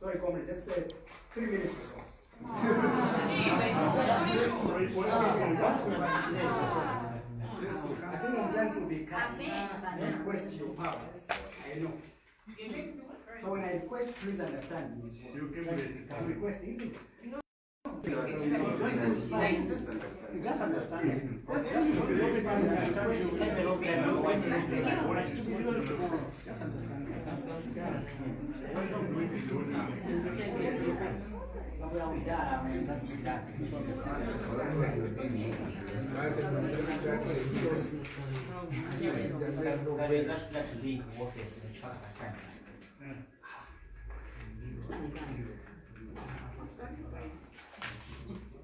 Sorry, comrade, just 3 minutes or so. I think I'm going to be kind and request your powers. I know. So when I request, please understand me. You request, isn't it? You just understand it. Just understand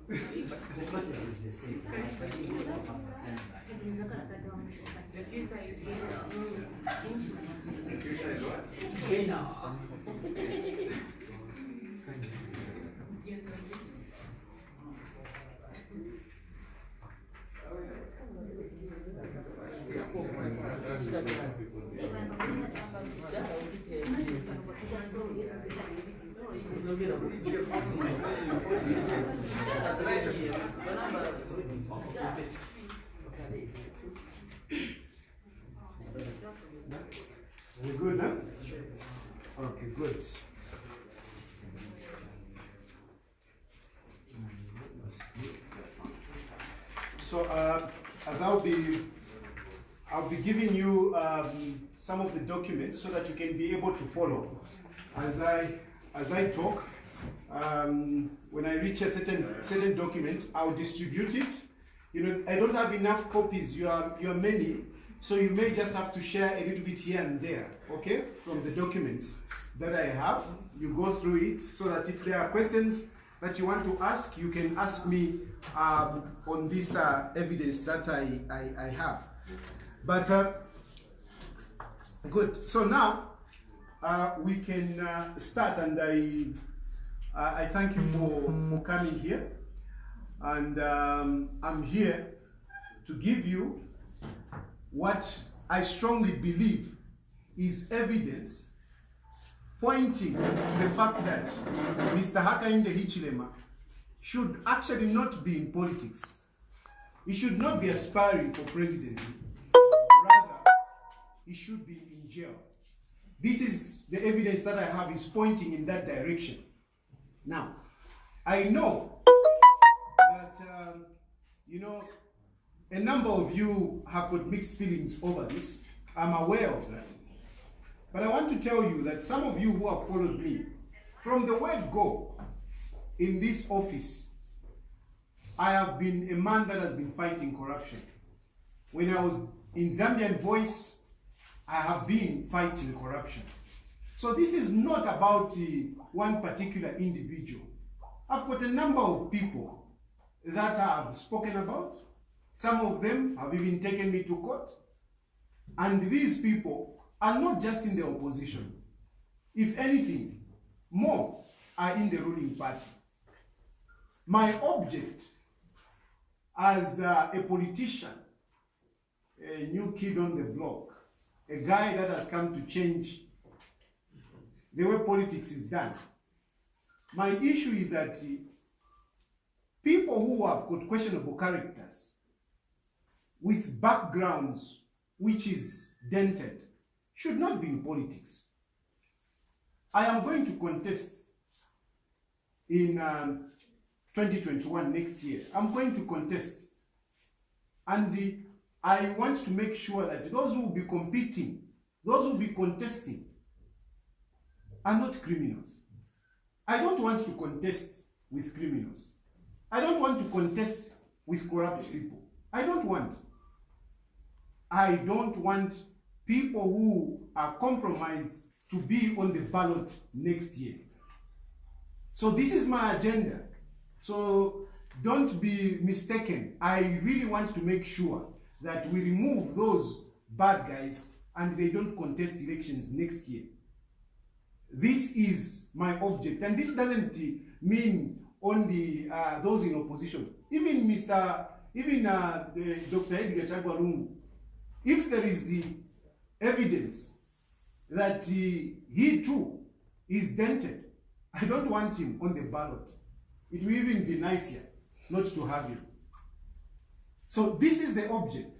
The process is the same. The future is We're good, huh? Okay, good. So, as I'll be giving you some of the documents so that you can be able to follow as I talk. When I reach a certain document, I'll distribute it. You know, I don't have enough copies. You are many, so you may just have to share a little bit here and there. Okay, from the documents that I have, you go through it so that if there are questions that you want to ask, you can ask me on this evidence that I have. But good. So now we can start, and I thank you for coming here, and I'm here to give you what I strongly believe is evidence pointing to the fact that Mr. Hakainde Hichilema should actually not be in politics. He should not be aspiring for presidency. Rather, he should be in jail. This is the evidence that I have is pointing in that direction. Now, I know that, you know, a number of you have got mixed feelings over this. I'm aware of that. But I want to tell you that some of you who have followed me, from the word go in this office, I have been a man that has been fighting corruption. When I was in Zambian Voice, I have been fighting corruption. So this is not about one particular individual. I've got a number of people that I have spoken about. Some of them have even taken me to court. And these people are not just in the opposition. If anything, more are in the ruling party. My object as a politician, a new kid on the block, a guy that has come to change the way politics is done. My issue is that people who have got questionable characters with backgrounds which is dented should not be in politics. I am going to contest in 2021 next year. I'm going to contest. And I want to make sure that those who will be competing, those who will be contesting, are not criminals. I don't want to contest with criminals. I don't want to contest with corrupt people. I don't want people who are compromised to be on the ballot next year. So this is my agenda. So don't be mistaken. I really want to make sure that we remove those bad guys and they don't contest elections next year. This is my object, and this doesn't mean only those in opposition. Even Mr. even Dr. Edgar Chagwalungu, if there is the evidence that he too is dented, I don't want him on the ballot. It will even be nicer not to have him. So this is the object.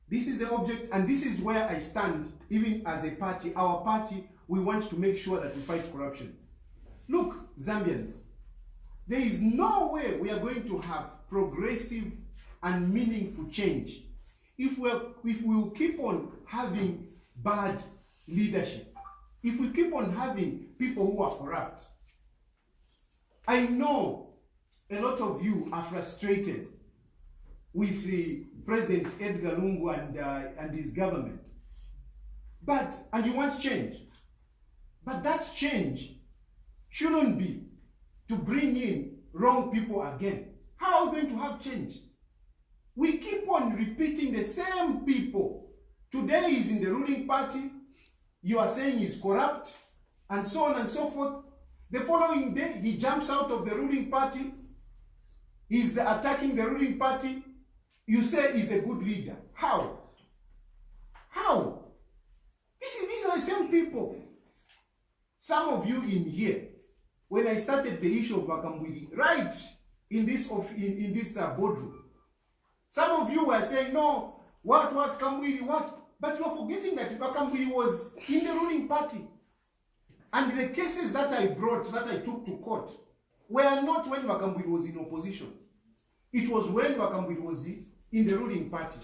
This is the object, and this is where I stand, even as a party. Our party, we want to make sure that we fight corruption. Look, Zambians, there is no way we are going to have progressive and meaningful change if we will keep on having bad leadership, if we keep on having people who are corrupt. I know a lot of you are frustrated with the President Edgar Lungu and his government, and you want change. But that change shouldn't be to bring in wrong people again. How are we going to have change? We keep on repeating the same people. Today he's in the ruling party, you are saying he's corrupt, and so on and so forth. The following day, he jumps out of the ruling party, he's attacking the ruling party. You say he's a good leader. How? How? These are the same people. Some of you in here, when I started the issue of Vakambwili, right in this boardroom, some of you were saying, no, what, Kambwili, what? But you are forgetting that Vakambwili was in the ruling party. And the cases that I brought, that I took to court, were not when Vakambwili was in opposition. It was when Vakambwili was in the ruling party.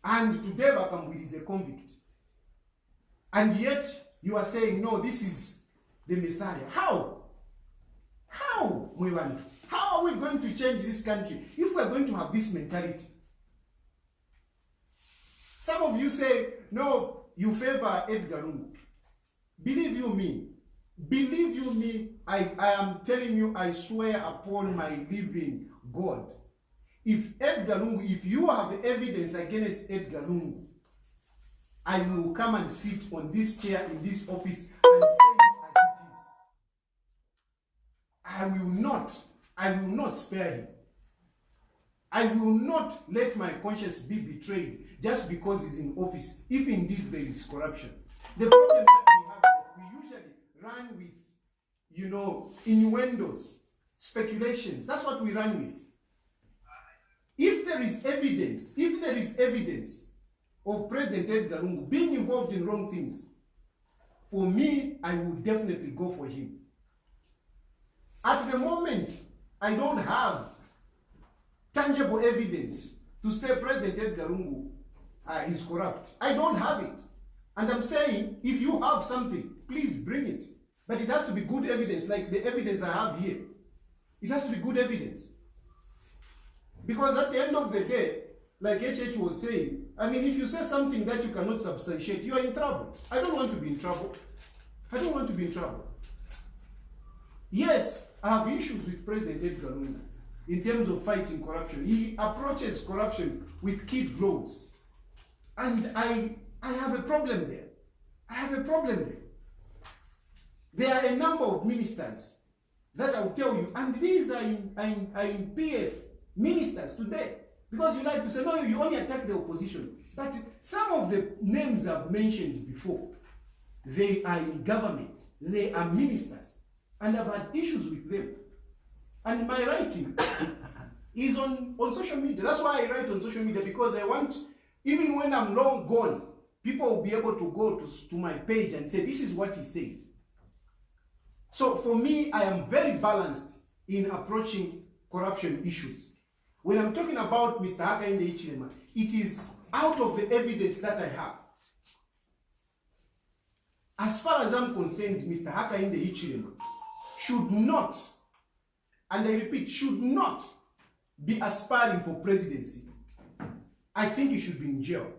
And today Vakambwili is a convict. And yet you are saying, no, this is the Messiah. How? How, Mwiwantu? How are we going to change this country if we are going to have this mentality? Some of you say, no, you favor Edgar Lungu. Believe you me, I am telling you, I swear upon my living God. If Edgar Lungu, if you have evidence against Edgar Lungu, I will come and sit on this chair in this office and say it as it is. I will not spare him. I will not let my conscience be betrayed just because he's in office, if indeed there is corruption. The problem that we have is that we usually run with, innuendos, speculations. That's what we run with. If there is evidence of President Edgar Lungu being involved in wrong things, for me, I would definitely go for him. At the moment, I don't have tangible evidence to say President Edgar Lungu is corrupt. I don't have it. And I'm saying, if you have something, please bring it. But it has to be good evidence, like the evidence I have here. It has to be good evidence. Because at the end of the day, like HH was saying, I mean, if you say something that you cannot substantiate, you are in trouble. I don't want to be in trouble. I don't want to be in trouble. Yes, I have issues with President Edgar Lungu in terms of fighting corruption. He approaches corruption with kid gloves. And I have a problem there. I have a problem there. There are a number of ministers that I'll tell you, and these are in PF ministers today. Because you like to say, no, you only attack the opposition. But some of the names I've mentioned before, they are in government. They are ministers. And I've had issues with them. And my writing is on social media. That's why I write on social media, because I want, even when I'm long gone, people will be able to go to my page and say, this is what he said. So for me, I am very balanced in approaching corruption issues. When I'm talking about Mr. Hakainde Hichilema, it is out of the evidence that I have. As far as I'm concerned, Mr. Hakainde Hichilema should not, and I repeat, should not be aspiring for presidency. I think he should be in jail.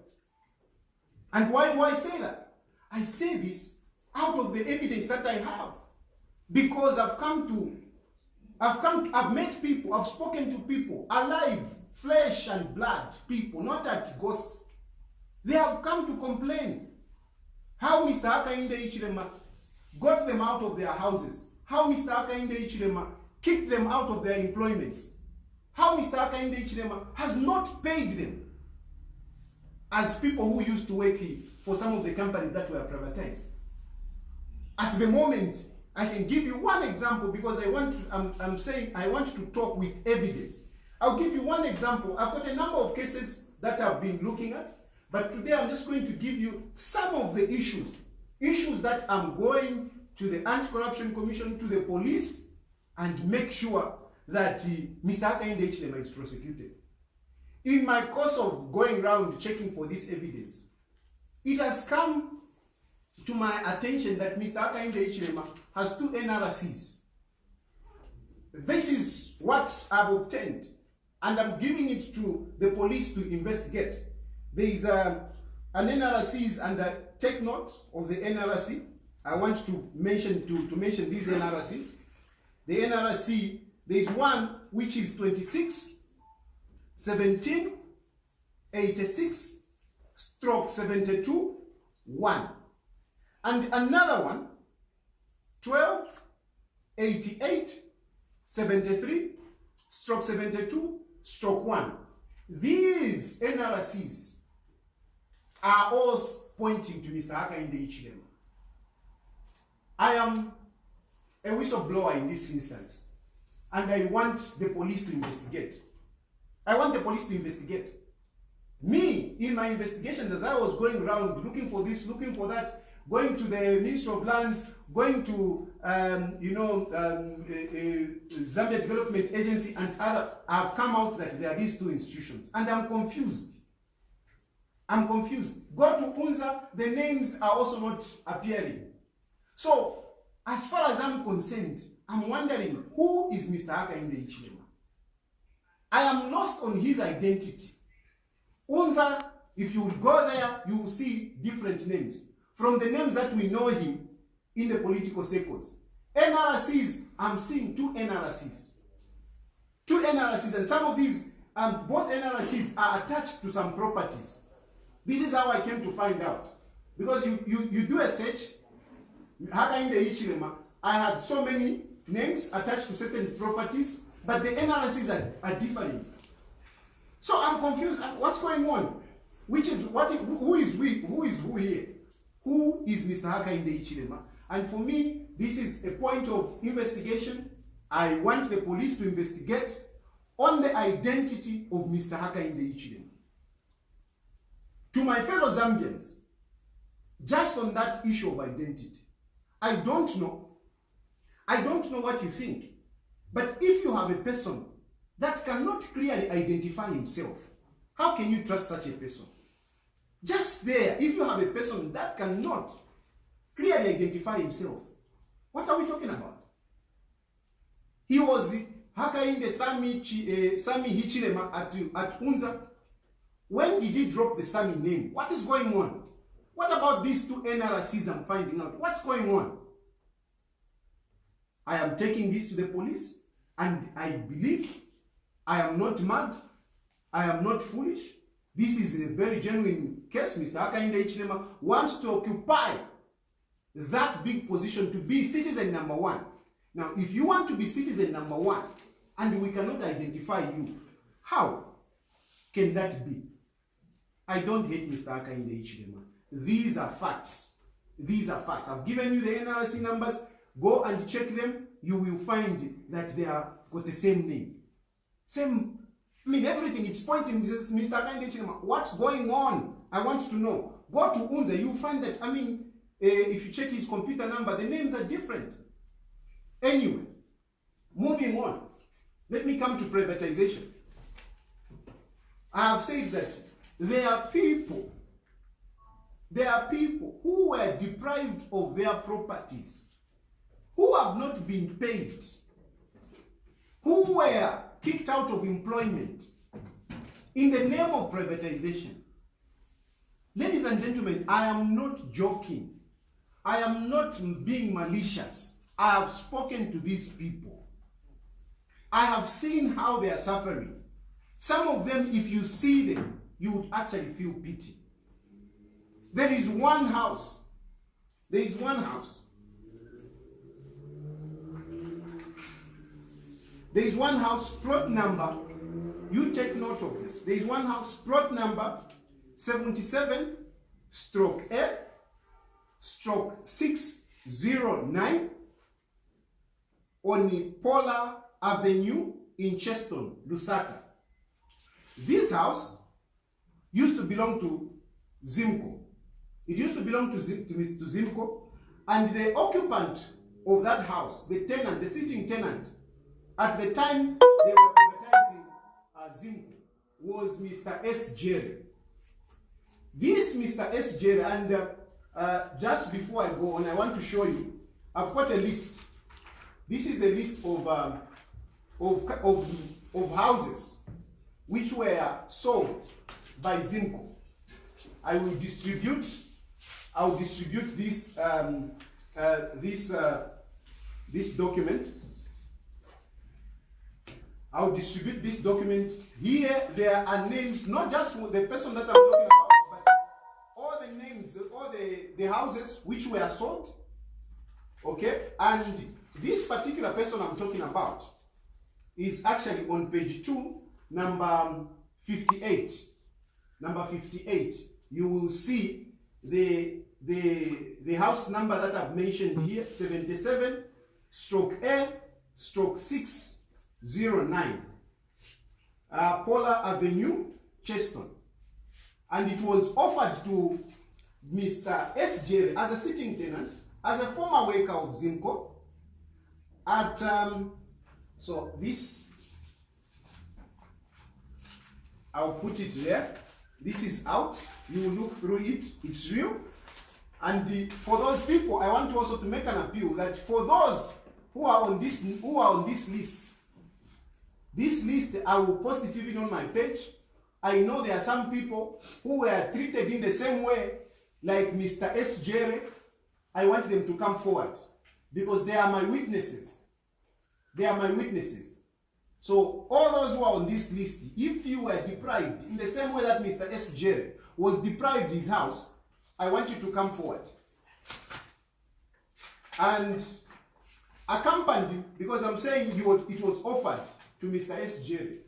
And why do I say that? I say this out of the evidence that I have. Because I've met people, I've spoken to people, alive, flesh and blood people, not at ghosts. They have come to complain how Mr. Hakainde Hichilema got them out of their houses, how Mr. Hakainde Hichilema kicked them out of their employments, how Mr. Hakainde Hichilema has not paid them as people who used to work here for some of the companies that were privatized. At the moment, I can give you one example because I'm saying I want to talk with evidence. I'll give you one example. I've got a number of cases that I've been looking at, but today I'm just going to give you some of the issues that I'm going to the Anti-Corruption Commission, to the police, and make sure that Mr. Hakainde Hichilema is prosecuted. In my course of going around checking for this evidence, it has come to my attention that Mr. Hakainde Hichilema has 2 NRCs. This is what I've obtained, and I'm giving it to the police to investigate. There is an NRC, and take note of the NRC. I want to mention these NRCs. The NRC, there is one which is 26 17 86 stroke 72 1, and another one 12 88 73 stroke 72 stroke 1. These NRCs are all pointing to Mr. Hakainde Hichilema. I am a whistleblower in this instance, and I want the police to investigate. I want the police to investigate. Me, in my investigations, as I was going around looking for this, looking for that, going to the Ministry of Lands, going to Zambia Development Agency and other, I've come out that there are these 2 institutions, and I'm confused. I'm confused. Go to UNZA, the names are also not appearing. So, as far as I'm concerned, I'm wondering, who is Mr. Hakainde Hichilema? I am lost on his identity. UNZA, if you go there, you will see different names from the names that we know him in the political circles. NRCs, I'm seeing 2 NRCs. 2 NRCs, and some of these, both NRCs are attached to some properties. This is how I came to find out. Because you do a search, Hakainde Hichilema, I had so many names attached to certain properties, but the NRCs are differing. So I'm confused. What's going on? Who is who here? Who is Mr. Hakainde Hichilema? And for me, this is a point of investigation. I want the police to investigate on the identity of Mr. Hakainde Hichilema. To my fellow Zambians, just on that issue of identity, I don't know what you think, but if you have a person that cannot clearly identify himself, how can you trust such a person? Just there, if you have a person that cannot clearly identify himself, what are we talking about? He was Hakainde Sami Hichilema at UNZA. When did he drop the Sami name? What is going on? What about these 2 NRCs I'm finding out? What's going on? I am taking this to the police, and I believe I am not mad. I am not foolish. This is a very genuine case. Mr. Hakainde Hichilema wants to occupy that big position, to be citizen number 1. Now, if you want to be citizen number 1 and we cannot identify you, how can that be? I don't hate Mr. Hakainde Hichilema. These are facts. These are facts. I've given you the NRC numbers. Go and check them. You will find that they are got the same name. Same, everything. It's pointing to Mr. Hakainde Hichilema. What's going on? I want to know. Go to UNZA. You'll find that, if you check his computer number, the names are different. Anyway, moving on. Let me come to privatization. I have said that there are people who were deprived of their properties, who have not been paid, who were kicked out of employment in the name of privatization. Ladies and gentlemen, I am not joking. I am not being malicious. I have spoken to these people. I have seen how they are suffering. Some of them, if you see them, you would actually feel pity. There is one house. There is one house. There is one house, plot number You take note of this. There is one house, plot number 77 stroke A stroke 609 on Polar Avenue in Cheston, Lusaka. This house used to belong to Zimco. It used to belong to Zimco, and the occupant of that house, the tenant, the sitting tenant, at the time they were privatizing Zimco, was Mr. S. Jerry. This Mr. S. Jerry, and just before I go on, I want to show you, I've got a list. This is a list of houses which were sold by Zimco. I'll distribute this this document. I'll distribute this document. Here there are names, not just the person that I'm talking about, but all the names, all the houses which were sold. Okay, and this particular person I'm talking about is actually on page 2, number 58. Number 58. You will see the house number that I've mentioned here, 77 stroke A stroke 609, Polar Avenue, Cheston. And it was offered to Mr. S. Jerry as a sitting tenant, as a former worker of Zimco, at so this, I'll put it there. This is out. You will look through it. It's real. And for those people, I want also to make an appeal that for those who are on this list, this list I will post it even on my page. I know there are some people who were treated in the same way like Mr. S. Jerry. I want them to come forward because they are my witnesses. They are my witnesses. So all those who are on this list, if you were deprived in the same way that Mr. S. Jerry was deprived his house, I want you to come forward. And accompanied, because I'm saying it was offered to Mr. S. Jerry.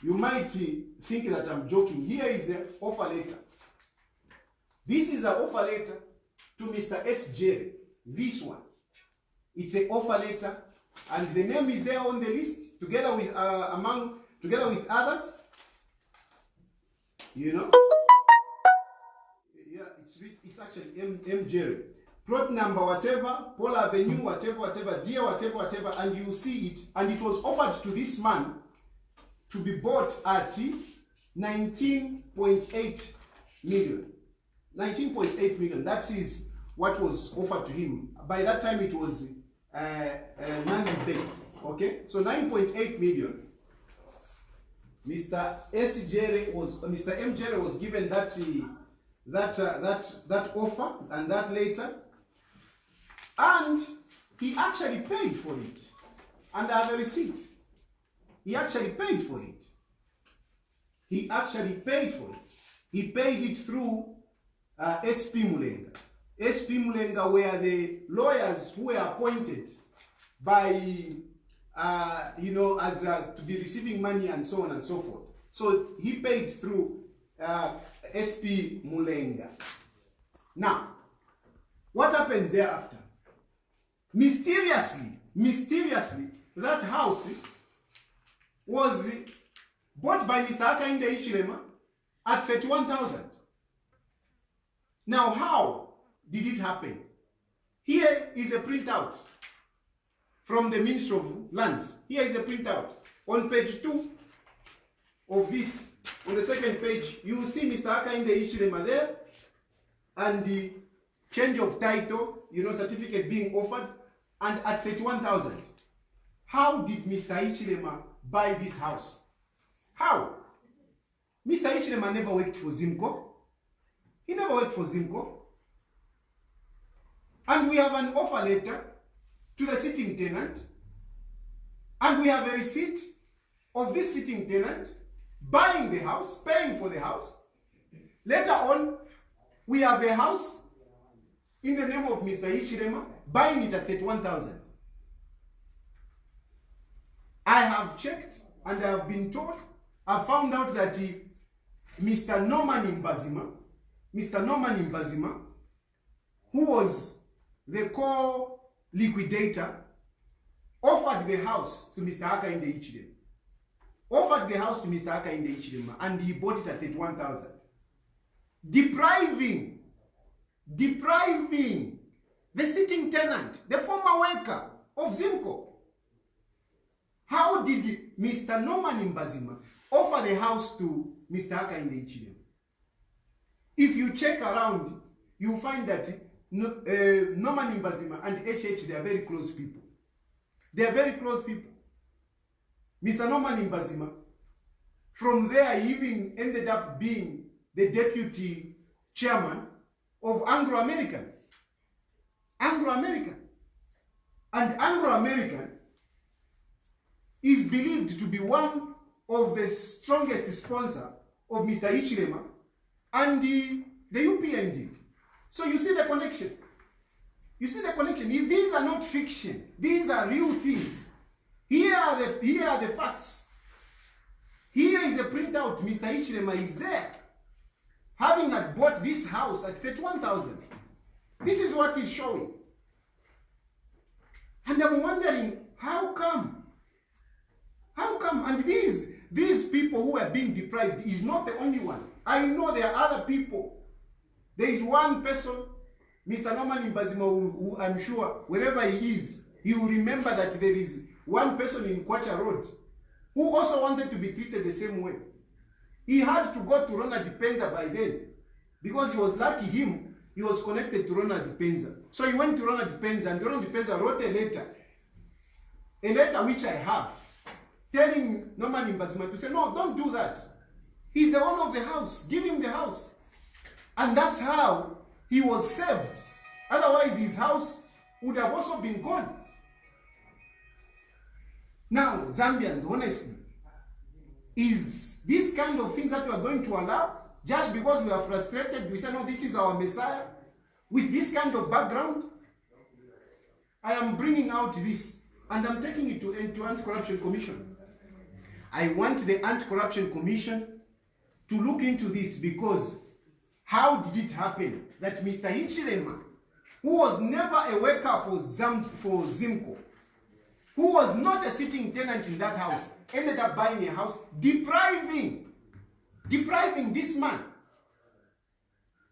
You might think that I'm joking. Here is an offer letter. This is an offer letter to Mr. S. Jerry. This one. It's an offer letter, and the name is there on the list, together with others. You know? Yeah, it's actually M. Jerry. Plot number, whatever, Polar Avenue, whatever, dear, whatever, and you see it. And it was offered to this man to be bought at 19.8 million. 19.8 million. That is what was offered to him. By that time, it was non-based. Okay, so 9.8 million. Mr. M. Jerry was given that offer and that later, and he actually paid for it. And I have a receipt. He actually paid for it. He actually paid for it. He paid it through SP Mulenga. SP Mulenga were the lawyers who were appointed by, as to be receiving money and so on and so forth. So he paid through SP Mulenga. Now, what happened thereafter? Mysteriously, that house was bought by Mr. Hakainde Hichilema at 31,000. Now, how did it happen? Here is a printout from the Ministry of Lands. Here is a printout. On page 2 of this, on the second page, you will see Mr. Hakainde Hichilema there, and the change of title, certificate being offered, and at 31,000. How did Mr. Hichilema buy this house? How? Mr. Hichilema never worked for Zimco. He never worked for Zimco. And we have an offer letter to the sitting tenant, and we have a receipt of this sitting tenant buying the house, paying for the house. Later on, we have a house in the name of Mr. Hichilema, buying it at 31,000. I have checked and I have been told I found out that Mr. Norman Mbazima, who was the co-liquidator, offered the house to Mr. Hakainde Hichilema. Offered the house to Mr. Hakainde Hichilema, and he bought it at 31,000. Depriving the sitting tenant, the former worker of Zimco. How did Mr. Norman Mbazima offer the house to Mr. Hakainde Hichilema? If you check around, you find that Norman Mbazima and HH, they are very close people. They are very close people. Mr. Norman Mbazima, from there, he even ended up being the deputy chairman of Anglo-American. And Anglo-American is believed to be one of the strongest sponsors of Mr. Hichilema and the UPND. So you see the connection. You see the connection. These are not fiction. These are real things. Here are the facts. Here is a printout. Mr. Hichilema is there, having had bought this house at 31,000. This is what is showing. And I'm wondering, how come? How come? And these people who are being deprived is not the only one. I know there are other people. There is one person, Mr. Norman Mbazima, who I'm sure, wherever he is, he will remember that there is one person in Kwacha Road who also wanted to be treated the same way. He had to go to Ronald Penza by then, because he was lucky he was connected to Ronald Penza. So he went to Ronald Penza, and Ronald Penza wrote a letter which I have, telling Norman Mbazima to say, no, don't do that. He's the owner of the house. Give him the house. And that's how he was saved. Otherwise, his house would have also been gone. Now, Zambians, honestly, is this kind of things that we are going to allow just because we are frustrated? We say, no, this is our Messiah with this kind of background. I am bringing out this, and I'm taking it to Anti-Corruption Commission. I want the Anti-Corruption Commission to look into this, because how did it happen that Mr. Hichilema, who was never a worker for Zimco, who was not a sitting tenant in that house, ended up buying a house, depriving this man?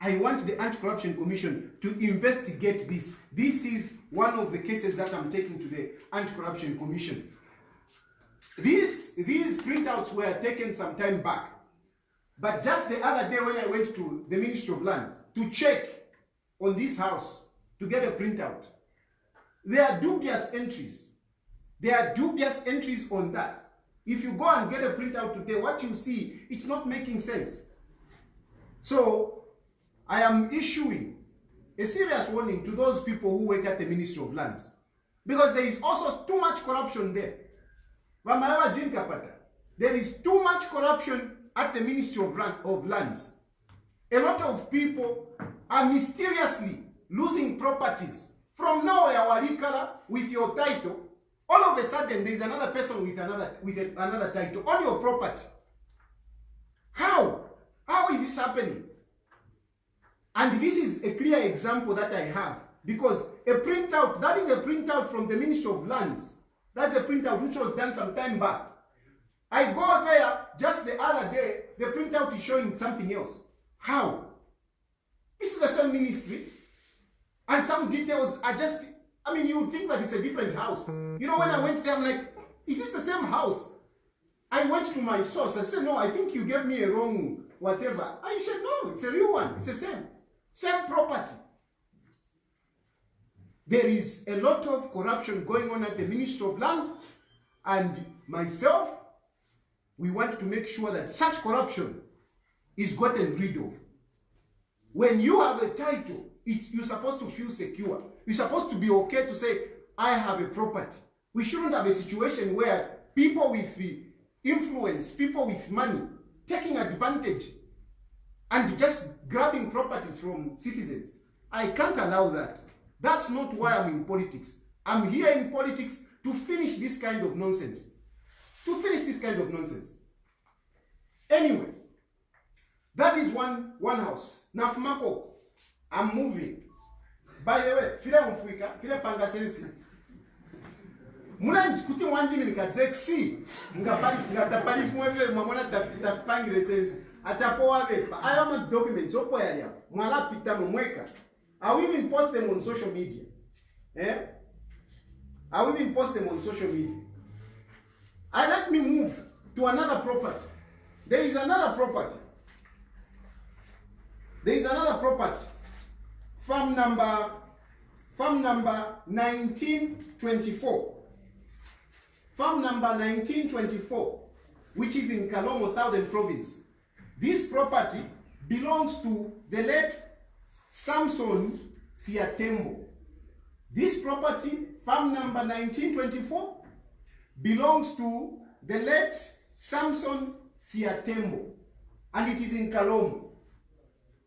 I want the Anti-Corruption Commission to investigate this. This is one of the cases that I'm taking to the Anti-Corruption Commission. These printouts were taken some time back. But just the other day when I went to the Ministry of Land to check on this house to get a printout, there are dubious entries. There are dubious entries on that. If you go and get a printout today, what you see, it's not making sense. So I am issuing a serious warning to those people who work at the Ministry of Lands, because there is also too much corruption there. There is too much corruption at the Ministry of Lands. A lot of people are mysteriously losing properties. From nowhere, Walikala, with your title, all of a sudden there is another person with another title on your property. How? How is this happening? And this is a clear example that I have, because a printout, that is a printout from the Ministry of Lands. That's a printout which was done some time back. I go there just the other day, the printout is showing something else. How? This is the same ministry, and some details are just, I mean, you would think that it's a different house. You know, when I went there, I'm like, is this the same house? I went to my source. I said, no, I think you gave me a wrong whatever. And he said, no, it's a real one. It's the same. Same property. There is a lot of corruption going on at the Ministry of Land, and myself, we want to make sure that such corruption is gotten rid of. When you have a title, you're supposed to feel secure. You're supposed to be okay to say, I have a property. We shouldn't have a situation where people with influence, people with money, taking advantage and just grabbing properties from citizens. I can't allow that. That's not why I'm in politics. I'm here in politics to finish this kind of nonsense. To finish this kind of nonsense. Anyway, that is one house. Nafumako, I'm moving. By the way, file mfuika, file panga sensi. Muna kuti wanjimi nikadzexi, ngatapali fumwe mwamona tapangire sensi. Atapo wabe, I have a document, so po ya mwala pita mweka. I will even post them on social media. I will even post them on social media. Let me move to another property. There is another property. Farm number 1924. Farm number 1924, which is in Kalomo, Southern Province. This property belongs to the late Samson Siatembo. This property, farm number 1924, belongs to the late Samson Siatembo, and it is in Kalomo.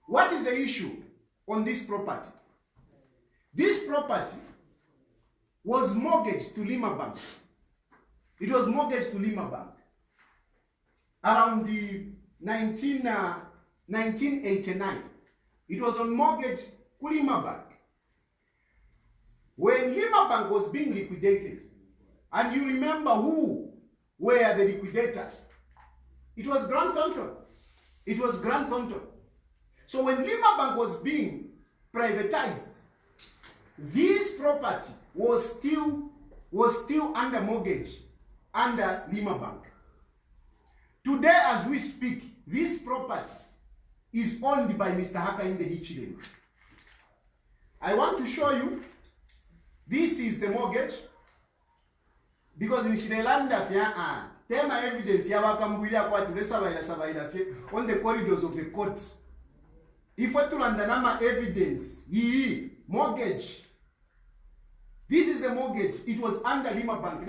What is the issue on this property? This property was mortgaged to Lima Bank. It was mortgaged to Lima Bank around the 1989. It was on mortgage to Lima Bank. When Lima Bank was being liquidated, and you remember who were the liquidators, it was Grant Thornton. It was Grant Thornton. So when Lima Bank was being privatized, this property was still under mortgage under Lima Bank. Today, as we speak, this property is owned by Mr. Hakainde Hichilema. I want to show you, this is the mortgage, because in Sri Lanka, tema evidence on the corridors of the court. If we to evidence, mortgage. This is the mortgage. It was under Lima Bank.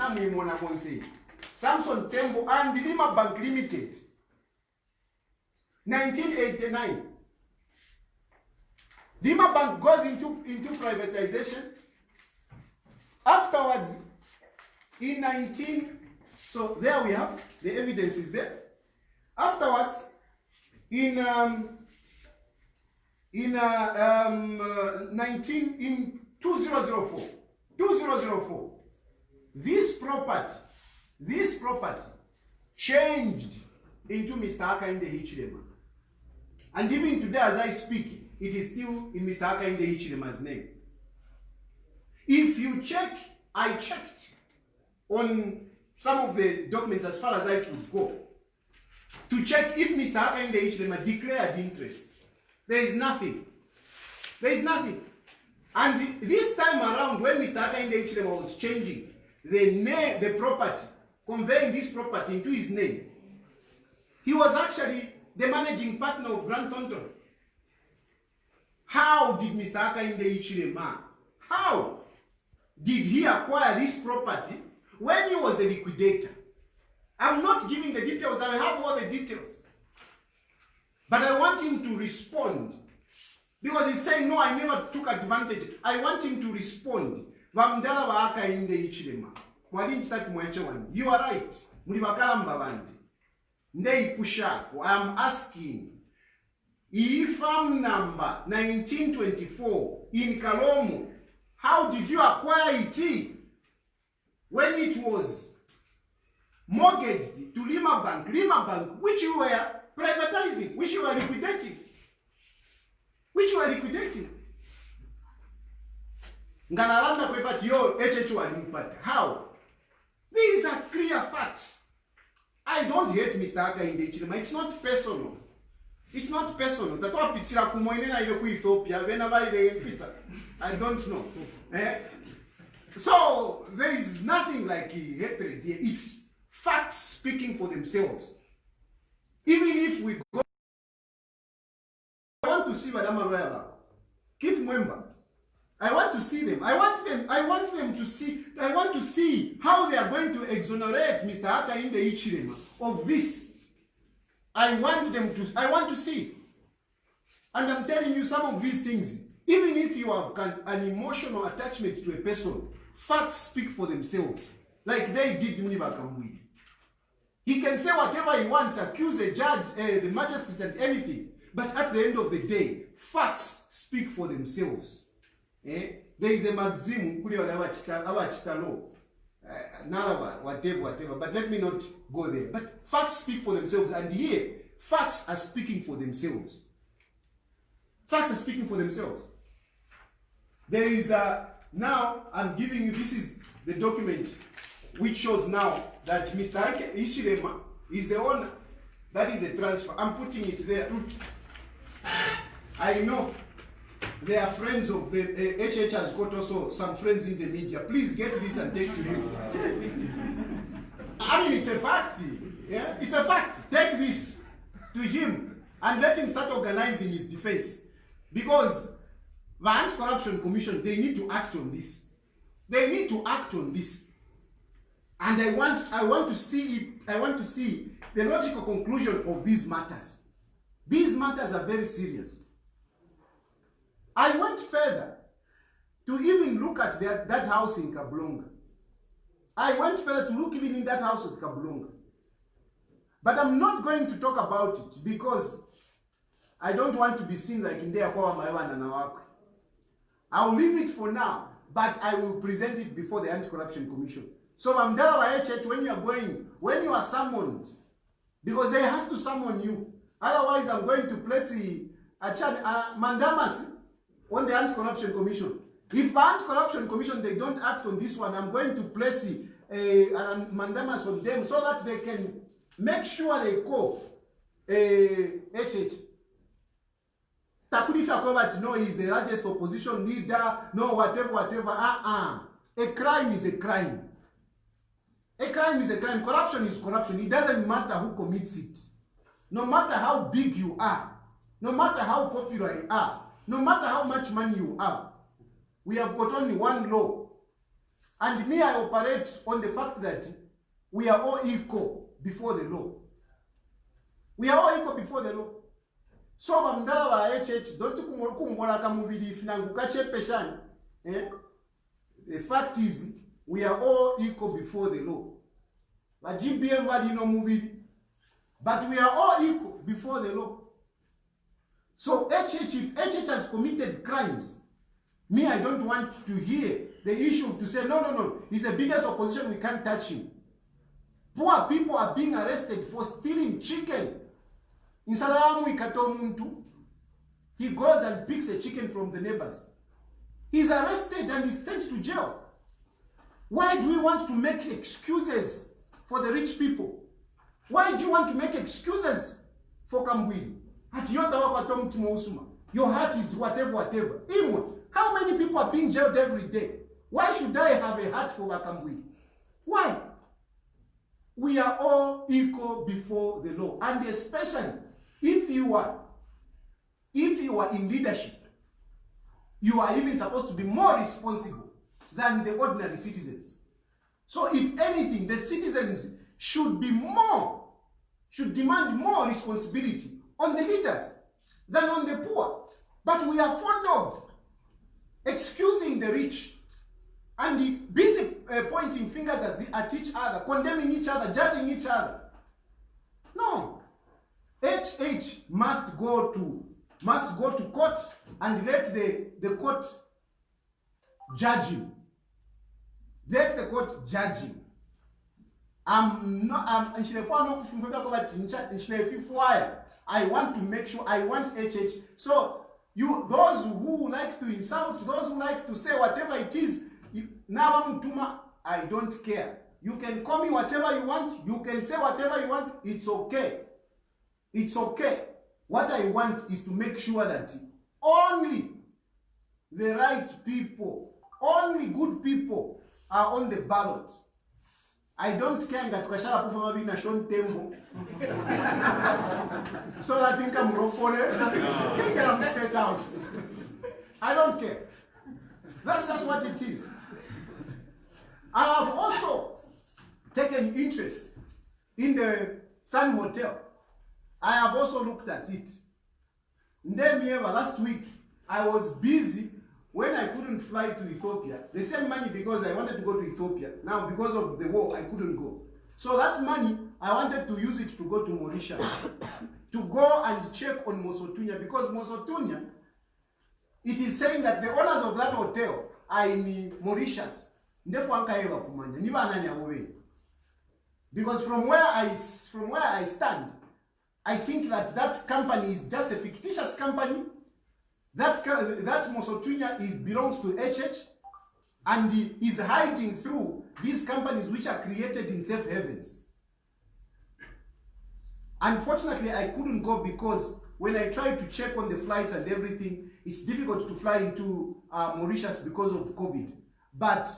Samson Tembo and Lima Bank Limited. 1989. Lima Bank goes into privatization. Afterwards, so there we have, the evidence is there. Afterwards, in 2004, this property changed into Mr. Hakainde Hichilema. And even today, as I speak, it is still in Mr. Hakainde Hichilema's name. If you check, I checked on some of the documents as far as I could go to check if Mr. Hakainde Hichilema declared interest. There is nothing. There is nothing. And this time around, when Mr. Hakainde Hichilema was changing the property, conveying this property into his name, he was actually the managing partner of Grant Thornton. How did Mr. Hakainde Hichilema, how did he acquire this property when he was a liquidator? I'm not giving the details, I have all the details. But I want him to respond. Because he's saying, no, I never took advantage. I want him to respond. You are right. I am asking, if farm number 1924 in Kalomo, how did you acquire it when it was mortgaged to Lima Bank, which you were privatizing, which you were liquidating? How? These are clear facts. I don't hate Mr. Hakainde Hichilema. It's not personal. It's not personal. I don't know. So there is nothing like hatred here. It's facts speaking for themselves. Even if we go, I want to see Madame Aloyaba. Keep member. I want to see them. I want them to see. I want to see how they are going to exonerate Mr. Hakainde Hichilema of this. I want to see. And I'm telling you some of these things. Even if you have an emotional attachment to a person, facts speak for themselves. Like they did Muniba Kambui. He can say whatever he wants, accuse a judge, the magistrate and anything. But at the end of the day, facts speak for themselves. There is a maxim, whatever, but let me not go there. But facts speak for themselves, and here, facts are speaking for themselves. Facts are speaking for themselves. There is now, I'm giving you, this is the document which shows now that Mr. Hichilema is the owner. That is the transfer. I'm putting it there. I know they are friends of the HH has got also some friends in the media. Please get this and take to him. I mean, it's a fact. Yeah, it's a fact. Take this to him and let him start organizing his defense. Because the Anti-Corruption Commission, they need to act on this. They need to act on this. And I want to see the logical conclusion of these matters. These matters are very serious. I went further to even look at that house in Kablonga. I went further to look even in that house at Kablonga. But I'm not going to talk about it because I don't want to be seen like in there for my one and our. I'll leave it for now, but I will present it before the Anti-Corruption Commission. So Mamdala HH, when you are going, when you are summoned, because they have to summon you. Otherwise, I'm going to place mandamas on the Anti-Corruption Commission. If the Anti-Corruption Commission, they don't act on this one, I'm going to place mandamas on them so that they can make sure they call HH. Chilufya Covert, no, he's the largest opposition leader, no, whatever. A crime is a crime. A crime is a crime. Corruption is corruption. It doesn't matter who commits it. No matter how big you are, no matter how popular you are, no matter how much money you have, we have got only one law. And me, I operate on the fact that we are all equal before the law. We are all equal before the law. So Mamdala wa HH, don't kumbola kamubili finangu kache peshan. The fact is, we are all equal before the law. But GBM wali no mubili. But we are all equal before the law. So HH, if HH has committed crimes, me, I don't want to hear the issue to say, no, he's the biggest opposition, we can't touch him. Poor people are being arrested for stealing chicken. In Salamu Ikatomuntu, he goes and picks a chicken from the neighbors. He's arrested and he's sent to jail. Why do we want to make excuses for the rich people? Why do you want to make excuses for Kambwili? Your heart is whatever. Even, how many people are being jailed every day? Why should I have a heart for Kambwili? Why? We are all equal before the law. And especially, if you are in leadership, you are even supposed to be more responsible than the ordinary citizens. So if anything, the citizens should demand more responsibility on the leaders than on the poor. But we are fond of excusing the rich and busy pointing fingers at each other, condemning each other, judging each other. No. HH must go to court and let the court judge him. Let the court judge him. I want to make sure, I want HH. So those who like to insult, those who like to say whatever it is, I don't care. You can call me whatever you want. You can say whatever you want. It's okay. It's okay. What I want is to make sure that only the right people, only good people are on the ballot. I don't care that Kwashala Pufa na Shon Tembo. So that I think I'm Ropole. Can get on State House. I don't care. That's just what it is. I have also taken interest in the Sun Hotel. I have also looked at it. Then last week, I was busy when I couldn't fly to Ethiopia. The same money because I wanted to go to Ethiopia. Now, because of the war, I couldn't go. So that money I wanted to use it to go to Mauritius, to go and check on Mosotunya, because Mosotunya, it is saying that the owners of that hotel are in Mauritius. Because from where I stand, I think that that company is just a fictitious company. That Mosotunya belongs to HH, and he is hiding through these companies which are created in safe havens. Unfortunately, I couldn't go because when I tried to check on the flights and everything, it's difficult to fly into Mauritius because of COVID. But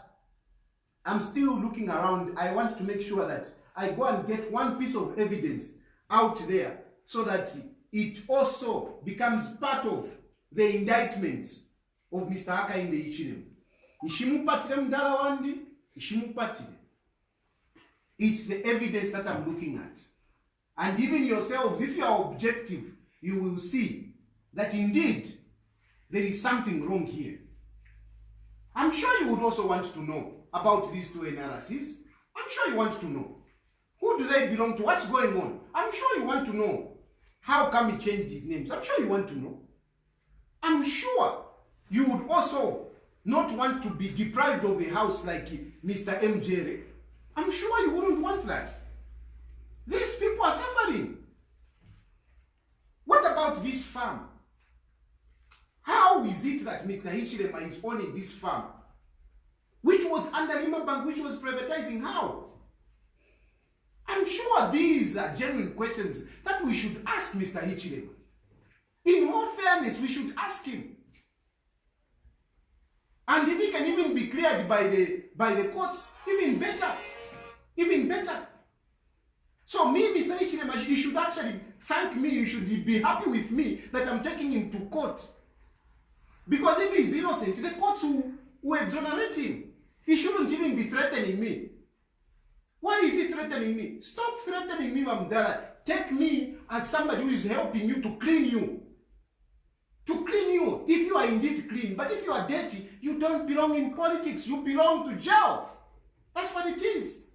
I'm still looking around. I want to make sure that I go and get one piece of evidence out there so that it also becomes part of the indictments of Mr. Hakainde Hichilema. It's the evidence that I'm looking at. And even yourselves, if you are objective, you will see that indeed there is something wrong here. I'm sure you would also want to know about these two NRCs. I'm sure you want to know. Who do they belong to? What's going on? I'm sure you want to know. How come he changed his names? I'm sure you want to know. I'm sure you would also not want to be deprived of a house like Mr. MJ. I'm sure you wouldn't want that. These people are suffering. What about this farm? How is it that Mr. Hichilema is owning this farm, which was under Lima Bank, which was privatizing? How? I'm sure these are genuine questions that we should ask Mr. Hichilema. In all fairness, we should ask him. And if he can even be cleared by the courts, even better. Even better. So me, Mr. Hichilema, you should actually thank me. You should be happy with me that I'm taking him to court. Because if he's innocent, the courts will exonerate him. He shouldn't even be threatening me. Why is he threatening me? Stop threatening me, Mamdara. Take me as somebody who is helping you to clean you. To clean you, if you are indeed clean. But if you are dirty, you don't belong in politics. You belong to jail. That's what it is.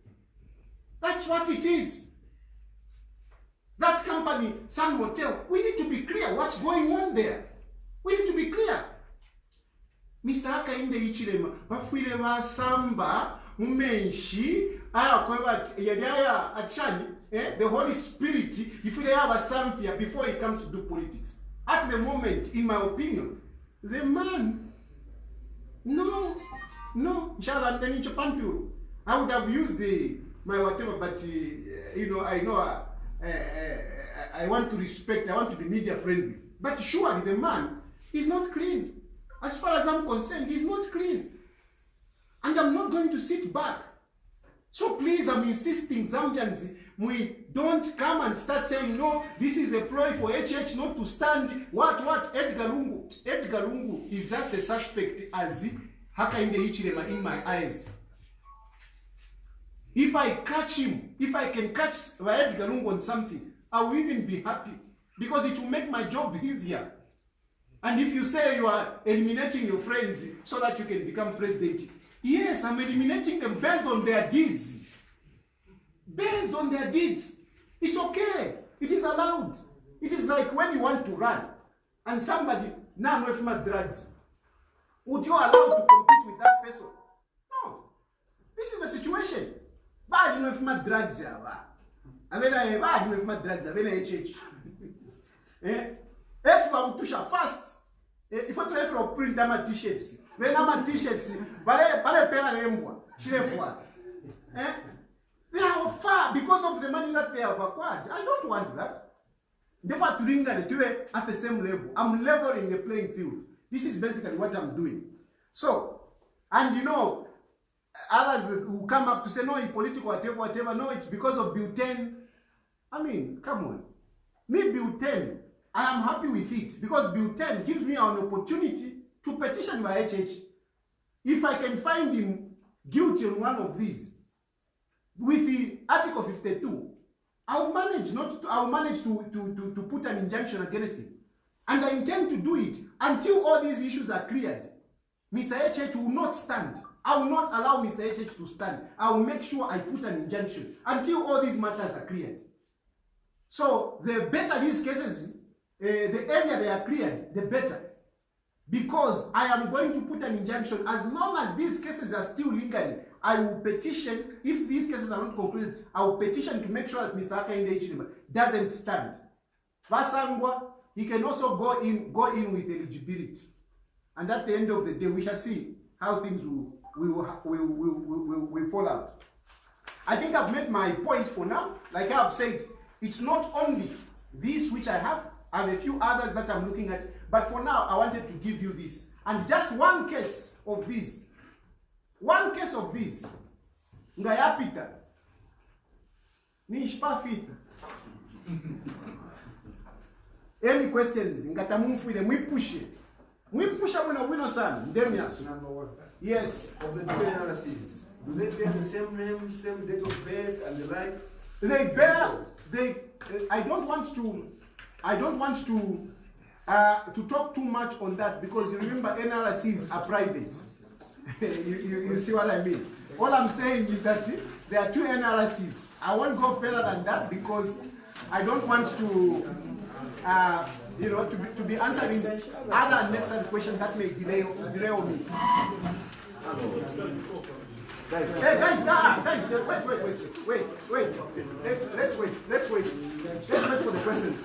That's what it is. That company, Sun Hotel, we need to be clear what's going on there. We need to be clear. Mr. Hakainde Hichilema, bafwile basamba mumenshi ayakweba yadaya achani the Holy Spirit ifile yabasamfia before he comes to do politics. At the moment, in my opinion, the man, no, inshallah, then in Japan too. I would have used my whatever, but I want to respect, I want to be media friendly. But surely the man is not clean. As far as I'm concerned, he's not clean. And I'm not going to sit back. So please, I'm insisting, Zambians, we don't come and start saying, no, this is a ploy for HH not to stand. What? Edgar Lungu is just a suspect as Hakainde Hichilema in my eyes. If I catch him, if I can catch Edgar Lungu on something, I will even be happy because it will make my job easier. And if you say you are eliminating your friends so that you can become president, yes, I'm eliminating them based on their deeds. Based on their deeds. It's okay. It is allowed. It is like when you want to run and somebody, now with my drugs, would you allow to compete with that person? No. This is the situation. Bad enough my drugs. I mean, bad enough my drugs. I mean, HH. If I would push her fast, if I try to print my t-shirts, when I'm t-shirts, they are far because of the money that they have acquired. I don't want that. Never to bring that at the same level. I'm leveling the playing field. This is basically what I'm doing. So, and you know, others who come up to say, no, it's political, whatever. No, it's because of Bill 10. I mean, come on. Me, Bill 10, I am happy with it because Bill 10 gives me an opportunity to petition my HH. If I can find him guilty on one of these, with the Article 52, I'll manage to put an injunction against him. And I intend to do it until all these issues are cleared. Mr. HH will not stand I will not allow Mr. HH to stand. I will make sure I put an injunction until all these matters are cleared. So the better these cases, the earlier they are cleared, the better. Because I am going to put an injunction. As long as these cases are still lingering, I will petition. If these cases are not concluded, I will petition to make sure that Mr. Hakainde Hichilema doesn't stand. Vasangwa, he can also go in with eligibility. And at the end of the day, we shall see how things will fall out. I think I've made my point for now. Like I've said, it's not only this which I have a few others that I'm looking at, but for now, I wanted to give you this. And just one case of this. One case of this. Ngayapita. Nishpafita. Any questions? Ngatamumfuile, mwipushe. Mwipusha wino sana. Ndemiasu. Number one. Yes. Of the two analyses, do they bear the same name, same date of birth, and the like? They bear. I don't want to talk too much on that, because you remember NRCs are private. you see what I mean? All I'm saying is that there are two NRCs. I won't go further than that because I don't want to, to be answering other unnecessary questions that may derail me. Hey guys, wait. Let's wait. Let's wait for the questions.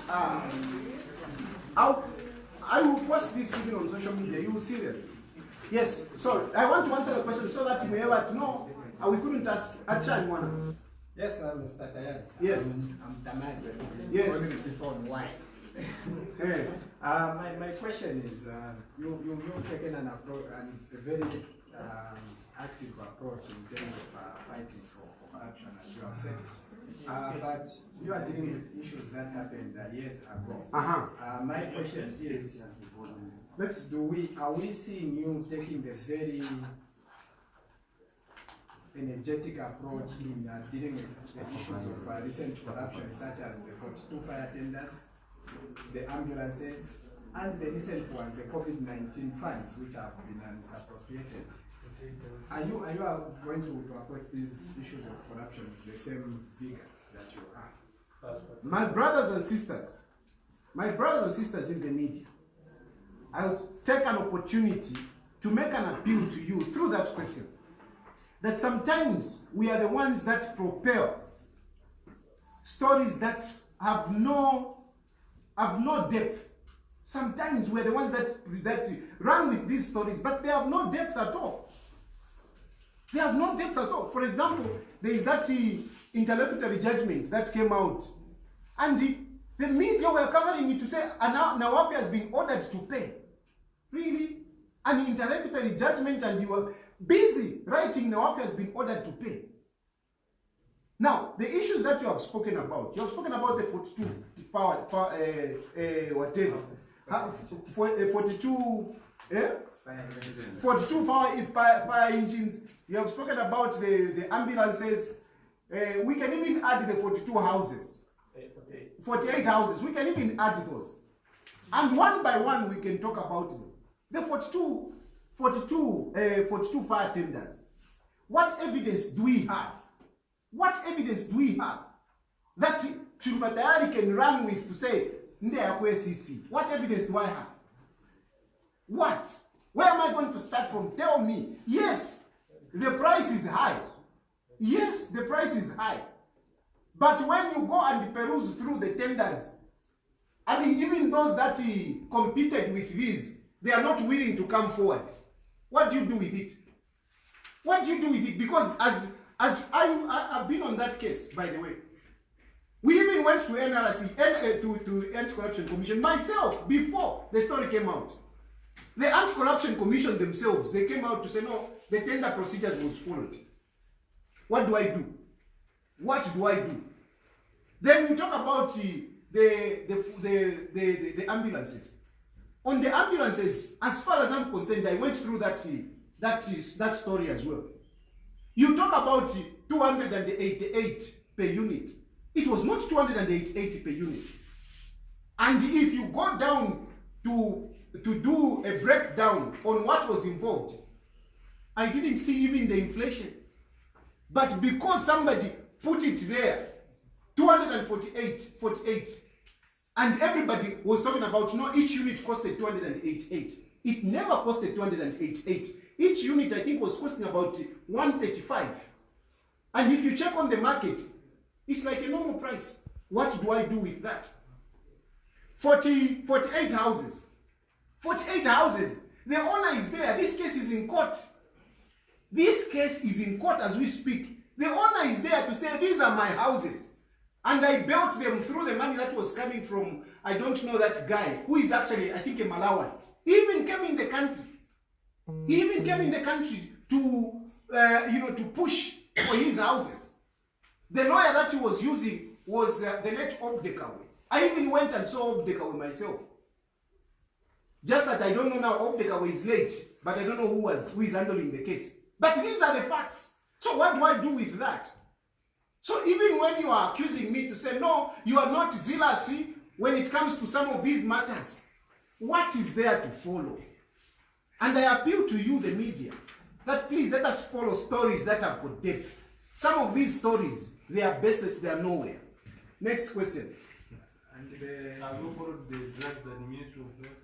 I will post this even on social media. You will see them. Yes. So I want to answer the question so that you may have to know. We couldn't ask one. Yes, I'm Mr. Tayali. Yes. I'm Tayali. Yes. Why? My question is, you've taken an approach, and a very active approach in terms of fighting for corruption, as you have said it. But you are dealing with issues that happened years ago. My question is, are we seeing you taking the very energetic approach in dealing with the issues of recent corruption, such as the 42 fire tenders, the ambulances, and the recent one, the COVID-19 funds, which have been misappropriated? Are you going to approach these issues of corruption with the same vigor that you are? My brothers and sisters in the media, I'll take an opportunity to make an appeal to you through that question. That sometimes we are the ones that propel stories that have no depth. Sometimes we're the ones that run with these stories, but they have no depth at all. They have no depth at all. For example, there is that interlocutory judgment that came out, and the media were covering it to say Nawapi has been ordered to pay. Really? An interlocutory judgment, and you were busy writing Nawapi has been ordered to pay. Now, the issues that you have spoken about the 42 42 fire engines. You have spoken about the ambulances. We can even add the 42 houses. 48 houses. We can even add those. And one by one, we can talk about them. The 42 fire tenders. What evidence do we have? What evidence do we have that Chilufya can run with to say, what evidence do I have? What? Where am I going to start from? Tell me. Yes, the price is high. Yes, the price is high. But when you go and peruse through the tenders, I mean, even those that competed with these, they are not willing to come forward. What do you do with it? What do you do with it? Because as I've been on that case, by the way. We even went to NRC, to Anti-Corruption Commission, myself, before the story came out. The Anti-Corruption Commission themselves, they came out to say, no, the tender procedures was followed. What do I do? What do I do? Then we talk about the ambulances. On the ambulances, as far as I'm concerned, I went through that story as well. You talk about 288 per unit. It was not 288 per unit. And if you go down to do a breakdown on what was involved, I didn't see even the inflation. But because somebody put it there, 248, and everybody was talking about, no, each unit costed 288. It never costed 288. Each unit, I think, was costing about 135. And if you check on the market, it's like a normal price. What do I do with that? 48 houses. 48 houses. The owner is there. This case is in court. This case is in court as we speak. The owner is there to say, these are my houses. And I built them through the money that was coming from, I don't know that guy, who is actually, I think, a Malawan. He even came in the country. He even came in the country to, to push for his houses. The lawyer that he was using was the late Obdekawe. I even went and saw Obdekawe myself. Just that I don't know now, Obdekawe is late, but I don't know who is handling the case. But these are the facts. So what do I do with that? So even when you are accusing me to say, no, you are not zealous when it comes to some of these matters, what is there to follow? And I appeal to you, the media, that please let us follow stories that have got depth. Some of these stories, they are baseless, they are nowhere. Next question. And Have you followed the drugs and Ministry of Health?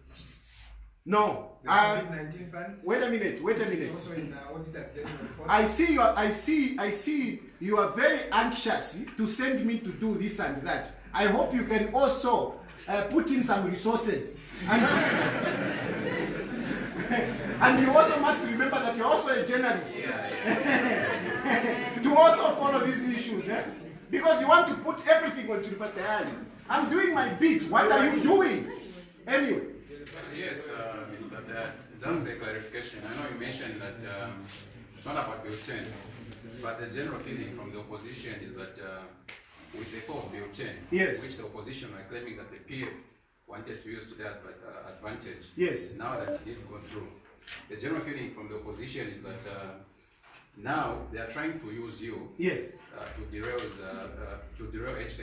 No. the COVID-19 funds? Wait a minute. It's also in the auditor's general report. I see you are very anxious to send me to do this and that. I hope you can also put in some resources. And you also must remember that you're also a journalist. To also follow these issues. Because you want to put everything on Chilufya Tayali. I'm doing my bit. What are you doing? Anyway. Yes, Mr. Dad, just a clarification. I know you mentioned that it's not about Bill 10, but the general feeling from the opposition is that with the fall of Bill 10, yes, which the opposition were claiming that the PF wanted to use to their advantage, yes, now that it didn't go through, the general feeling from the opposition is that now they are trying to use you, yes, to derail HH.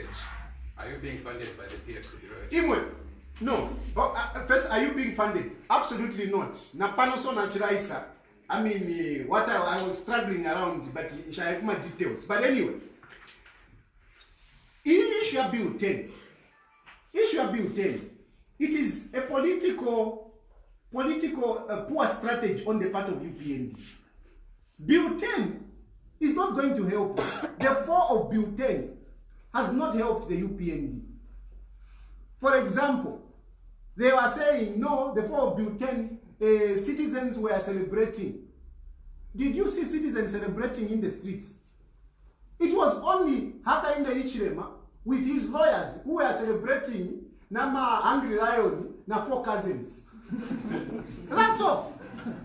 Are you being funded by the PF to derail HH? No. First, are you being funded? Absolutely not. Napanoso Nachiraisa. I mean, what I was struggling around, but I have my details. But anyway, issue Bill 10. Issue Bill 10. It is a political poor strategy on the part of UPND. Bill 10 is not going to help. The fall of Bill 10 has not helped the UPND. For example, they were saying, no, the fall of Bill 10, citizens were celebrating. Did you see citizens celebrating in the streets? It was only Hakainde Hichilema with his lawyers who were celebrating Nama Angry Lion, na 4 cousins. That's all.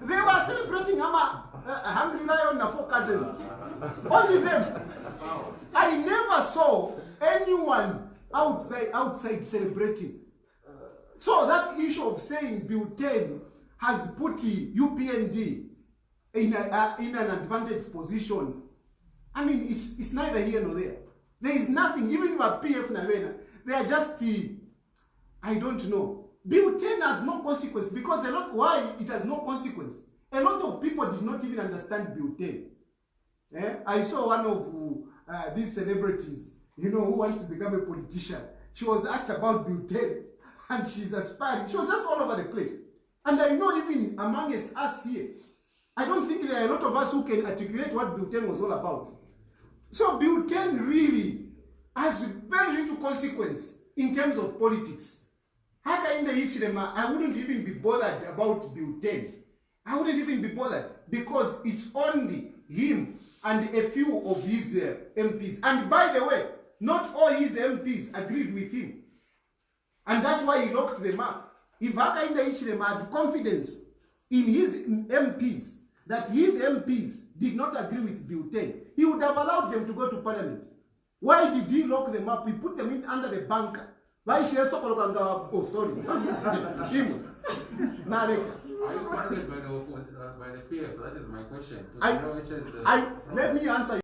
They were celebrating Nama Hungry Lion, na 4 cousins. Only them. I never saw anyone outside celebrating. So that issue of saying Bill 10 has put UPND in an advantage position, I mean, it's neither here nor there. There is nothing, even with PF Navena, they are just, I don't know. Bill 10 has no consequence because why it has no consequence? A lot of people did not even understand Bill 10. I saw one of these celebrities, who wants to become a politician. She was asked about Bill 10 and she's aspiring. She was just all over the place. And I know even amongst us here, I don't think there are a lot of us who can articulate what Bill 10 was all about. So Bill 10 really has very little consequence in terms of politics. Hakainde Hichilema, I wouldn't even be bothered about Bill 10. I wouldn't even be bothered because it's only him and a few of his MPs. And by the way, not all his MPs agreed with him. And that's why he locked them up. If Hakainde Hichilema had confidence in his MPs, that his MPs did not agree with Bill 10, he would have allowed them to go to Parliament. Why did he lock them up? He put them in under the bunker. Oh, sorry. Him. Nareka. Are you funded by the PF? That is my question. Let me answer you.